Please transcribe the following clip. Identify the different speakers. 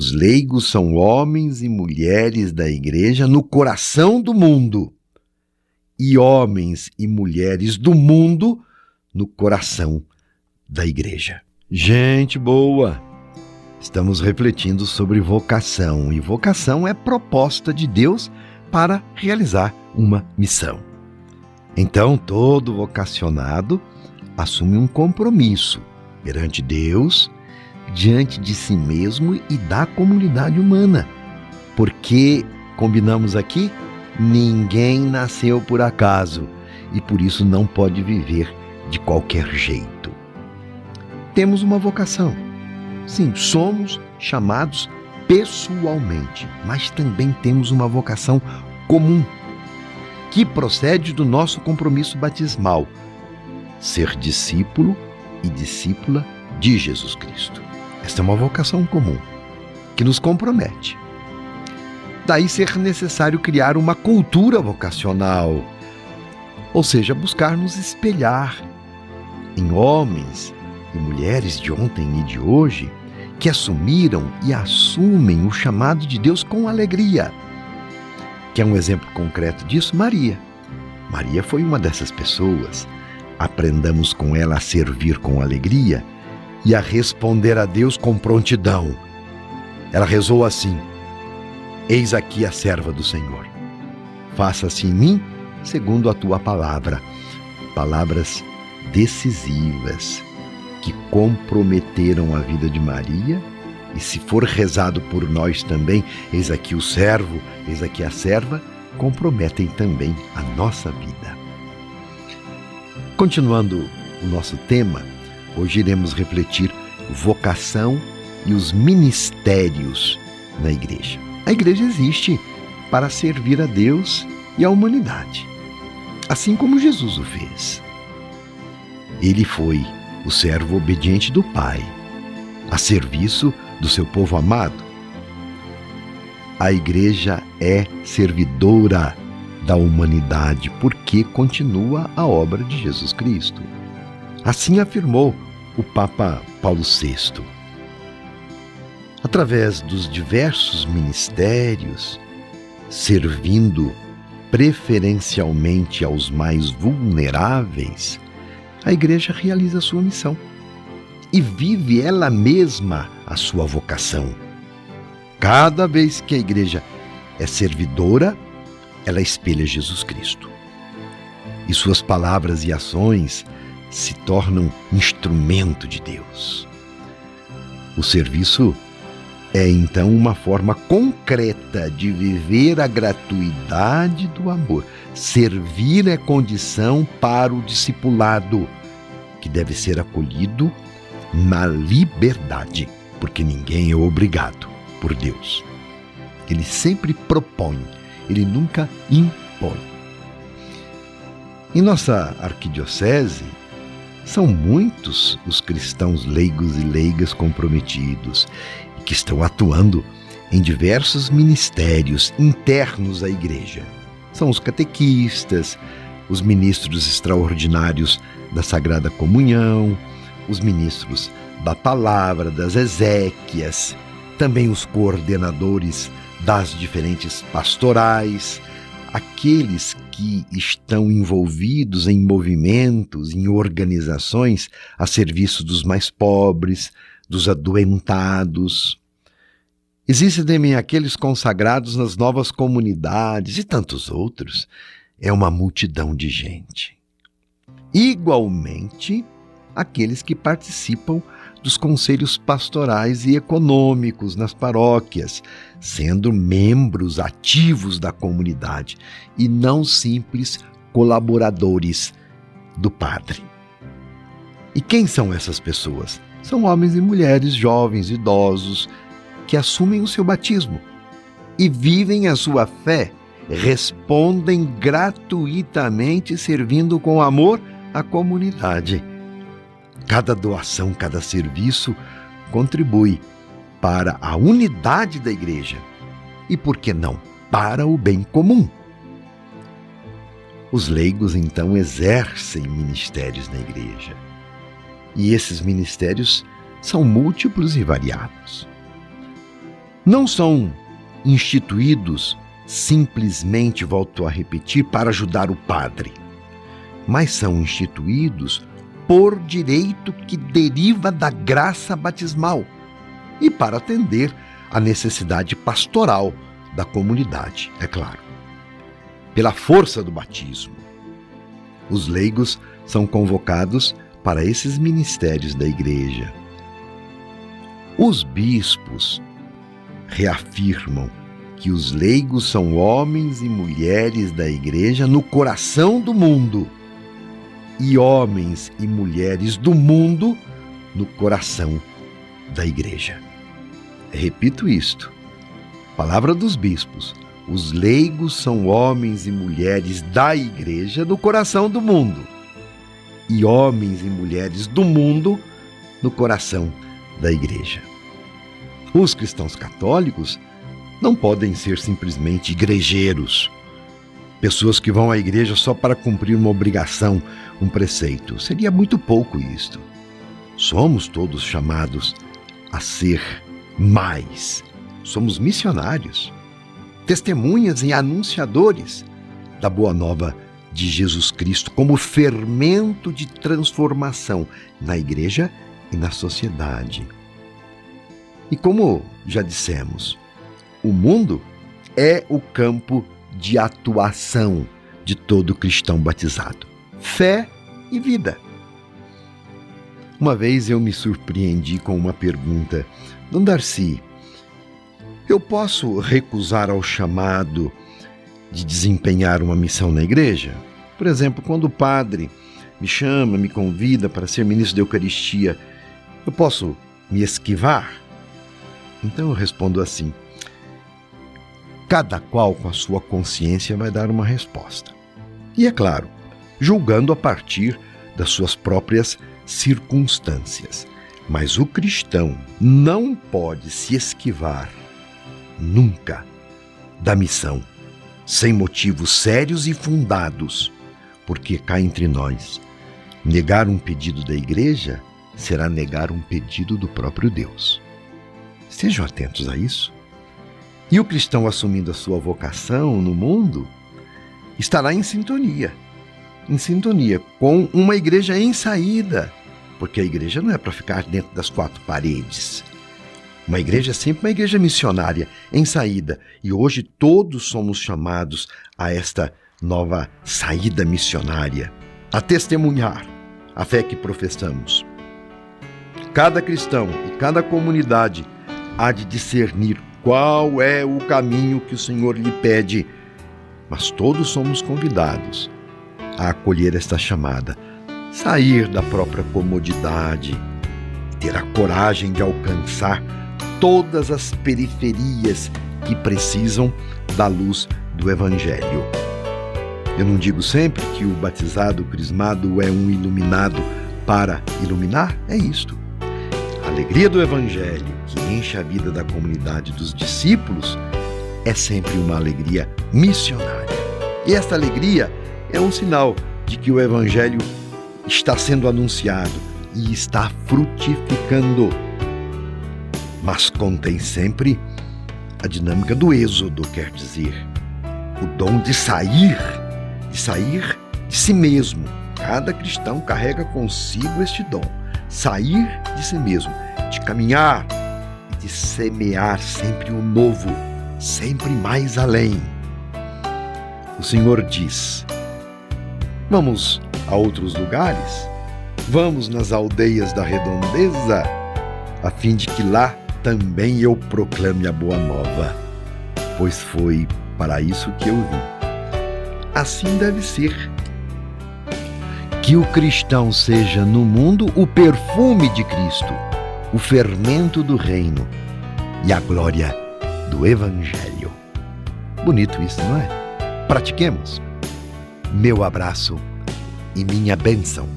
Speaker 1: Os leigos são homens e mulheres da igreja no coração do mundo, e homens e mulheres do mundo no coração da igreja. Gente boa! Estamos refletindo sobre vocação, e vocação é proposta de Deus para realizar uma missão. Então, todo vocacionado assume um compromisso perante Deus, diante de si mesmo e da comunidade humana. Porque, combinamos aqui, ninguém nasceu por acaso e por isso não pode viver de qualquer jeito. Temos uma vocação. Sim, somos chamados pessoalmente, mas também temos uma vocação comum, que procede do nosso compromisso batismal: ser discípulo e discípula de Jesus Cristo. Esta é uma vocação comum, que nos compromete. Daí ser necessário criar uma cultura vocacional, ou seja, buscar nos espelhar em homens e mulheres de ontem e de hoje que assumiram e assumem o chamado de Deus com alegria. Quer um exemplo concreto disso? Maria. Maria foi uma dessas pessoas. Aprendamos com ela a servir com alegria e a responder a Deus com prontidão. Ela rezou assim: eis aqui a serva do Senhor. Faça-se em mim segundo a tua palavra. Palavras decisivas que comprometeram a vida de Maria, e se for rezado por nós também, eis aqui o servo, eis aqui a serva, comprometem também a nossa vida. Continuando o nosso tema, hoje iremos refletir vocação e os ministérios na igreja. A igreja existe para servir a Deus e a humanidade, assim como Jesus o fez. Ele foi o servo obediente do Pai, a serviço do seu povo amado. A igreja é servidora da humanidade porque continua a obra de Jesus Cristo. Assim afirmou o Papa Paulo VI. Através dos diversos ministérios, servindo preferencialmente aos mais vulneráveis, a igreja realiza a sua missão e vive ela mesma a sua vocação. Cada vez que a igreja é servidora, ela espelha Jesus Cristo. E suas palavras e ações se tornam instrumento de Deus. O serviço é, então, uma forma concreta de viver a gratuidade do amor. Servir é condição para o discipulado, que deve ser acolhido na liberdade, porque ninguém é obrigado por Deus. Ele sempre propõe, ele nunca impõe. Em nossa arquidiocese, são muitos os cristãos leigos e leigas comprometidos e que estão atuando em diversos ministérios internos à igreja. São os catequistas, os ministros extraordinários da Sagrada Comunhão, os ministros da Palavra, das exéquias, também os coordenadores das diferentes pastorais, aqueles que estão envolvidos em movimentos, em organizações a serviço dos mais pobres, dos adoentados. Existem também aqueles consagrados nas novas comunidades e tantos outros. É uma multidão de gente. Igualmente, aqueles que participam dos conselhos pastorais e econômicos nas paróquias, sendo membros ativos da comunidade e não simples colaboradores do padre. E quem são essas pessoas? São homens e mulheres, jovens, idosos, que assumem o seu batismo e vivem a sua fé, respondem gratuitamente, servindo com amor a comunidade. Cada doação, cada serviço contribui para a unidade da igreja e, por que não, para o bem comum. Os leigos, então, exercem ministérios na igreja. E esses ministérios são múltiplos e variados. não são instituídos simplesmente, volto a repetir, para ajudar o padre, mas são instituídos por direito que deriva da graça batismal e para atender à necessidade pastoral da comunidade, é claro. Pela força do batismo, os leigos são convocados para esses ministérios da igreja. Os bispos reafirmam que os leigos são homens e mulheres da igreja no coração do mundo e homens e mulheres do mundo no coração da igreja. Repito isto. Palavra dos bispos. Os leigos são homens e mulheres da igreja no coração do mundo e homens e mulheres do mundo no coração da igreja. Os cristãos católicos não podem ser simplesmente igrejeiros, pessoas que vão à igreja só para cumprir uma obrigação, um preceito. Seria muito pouco isto. Somos todos chamados a ser mais. Somos missionários, testemunhas e anunciadores da boa nova de Jesus Cristo como fermento de transformação na igreja e na sociedade. E como já dissemos, o mundo é o campo de atuação de todo cristão batizado. Fé e vida. Uma vez eu me surpreendi com uma pergunta. Dom Darcy, eu posso recusar ao chamado de desempenhar uma missão na igreja? Por exemplo, quando o padre me chama, me convida para ser ministro da Eucaristia, eu posso me esquivar? Então eu respondo assim: cada qual com a sua consciência vai dar uma resposta. E é claro, julgando a partir das suas próprias circunstâncias. Mas o cristão não pode se esquivar nunca da missão, sem motivos sérios e fundados, porque cá entre nós, negar um pedido da igreja será negar um pedido do próprio Deus. Estejam atentos a isso. E o cristão assumindo a sua vocação no mundo estará em sintonia com uma igreja em saída, porque a igreja não é para ficar dentro das quatro paredes. Uma igreja é sempre uma igreja missionária, em saída. E hoje todos somos chamados a esta nova saída missionária, a testemunhar a fé que professamos. Cada cristão e cada comunidade há de discernir qual é o caminho que o Senhor lhe pede, mas todos somos convidados a acolher esta chamada, sair da própria comodidade, ter a coragem de alcançar todas as periferias que precisam da luz do Evangelho. Eu não digo sempre que o batizado, o crismado é um iluminado para iluminar? É isto. A alegria do Evangelho, que enche a vida da comunidade dos discípulos, é sempre uma alegria missionária. E esta alegria é um sinal de que o Evangelho está sendo anunciado e está frutificando. Mas contém sempre a dinâmica do êxodo, quer dizer, o dom de sair de si mesmo. Cada cristão carrega consigo este dom, sair de si mesmo, de caminhar e de semear sempre o novo, sempre mais além. O Senhor diz: vamos a outros lugares, vamos nas aldeias da redondeza, a fim de que lá também eu proclame a boa nova, pois foi para isso que eu vim. Assim deve ser. Que o cristão seja no mundo o perfume de Cristo, o fermento do reino e a glória do Evangelho. Bonito isso, não é? Pratiquemos. Meu abraço e minha bênção.